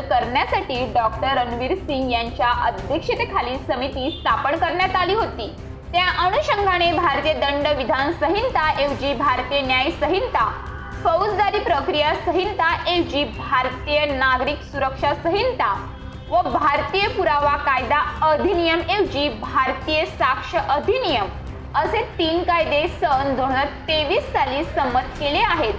करण्यासाठी डॉक्टर रणवीर सिंग यांच्या अध्यक्षतेखाली समिती स्थापन करण्यात आली होती। त्या अनुषंगाने भारतीय दंड विधान संहिता ऐवजी भारतीय न्याय संहिता, फौजदारी प्रक्रिया संहिता ऐवजी भारतीय नागरिक सुरक्षा संहिता व भारतीय पुरावा कायदा अधिनियम ऐवजी भारतीय साक्ष अधिनियम असे 3 कायदे सन 2023 साली संमत केले आहेत।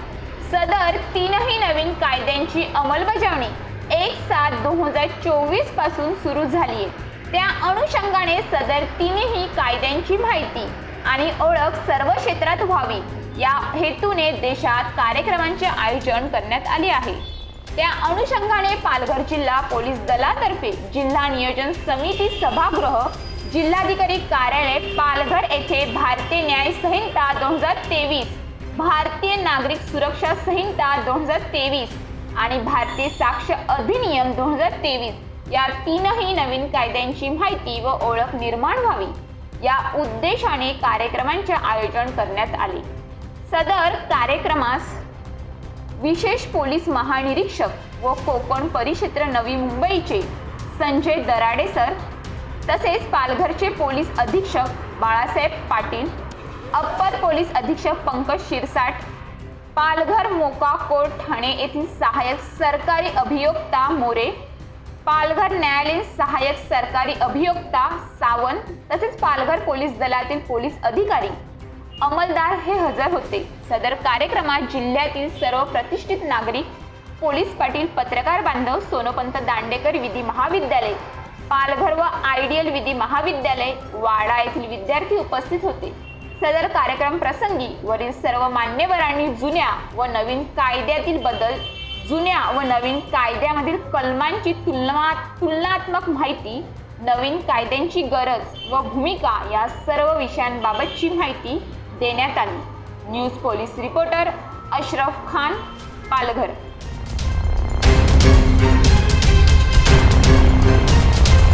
सदर 3ही नवीन कायद्यांची अंमलबजावणी 1/7/2024 पासून सुरू झाली आहे। त्या अनुषंगाने सदर 3ही कायद्यांची माहिती आणि ओळख सर्व क्षेत्रात व्हावी या हेतूने देशात कार्यक्रमांचे आयोजन करण्यात आले आहे। त्या अनुषंगाने पालघर जिल्हा पोलीस दलातर्फे जिल्हा नियोजन समिती सभागृह, जिल्हाधिकारी कार्यालय पालघर येथे भारतीय न्याय संहिता 2023, भारतीय नागरिक सुरक्षा संहिता 2023 आणि भारतीय साक्ष अधिनियम 2023 या 3ही नवीन कायद्यांची माहिती व ओळख निर्माण व्हावी या उद्देशाने कार्यक्रमांचे आयोजन करण्यात आले। सदर कार्यक्रमास विशेष पोलीस महानिरीक्षक व कोकण परिक्षेत्र नवी मुंबईचे संजय दराडे सर, तसेच पालघरचे पोलीस अधीक्षक बाळासाहेब पाटील, अप्पर पोलीस अधीक्षक पंकज शिरसाट, पालघर मोका कोर्ट ठाणे येथील सहाय्यक सरकारी अभियोक्ता मोरे, पालघर न्यायालयीन सहाय्यक सरकारी अभियोक्ता सावंत, तसेच पालघर पोलीस दलातील पोलीस अधिकारी अंमलदार हे हजर होते। सदर कार्यक्रमात जिल्ह्यातील सर्व प्रतिष्ठित नागरिक, पोलीस पाटील, पत्रकार बांधव, सोनोपंत दांडेकर विधी महाविद्यालय पालघर व आयडियल विधी महाविद्यालय वाडा येथील विद्यार्थी उपस्थित होते। सदर कार्यक्रम प्रसंगी वरील सर्व मान्यवरांनी जुन्या व नवीन कायद्यातील बदल, जुन्या व नवीन कायद्यामधील कलमांची तुलनात्मक माहिती, नवीन कायद्यांची गरज व भूमिका या सर्व विषयांबाबतची माहिती देण्यात आली। News police reporter Ashraf Khan, Palghar.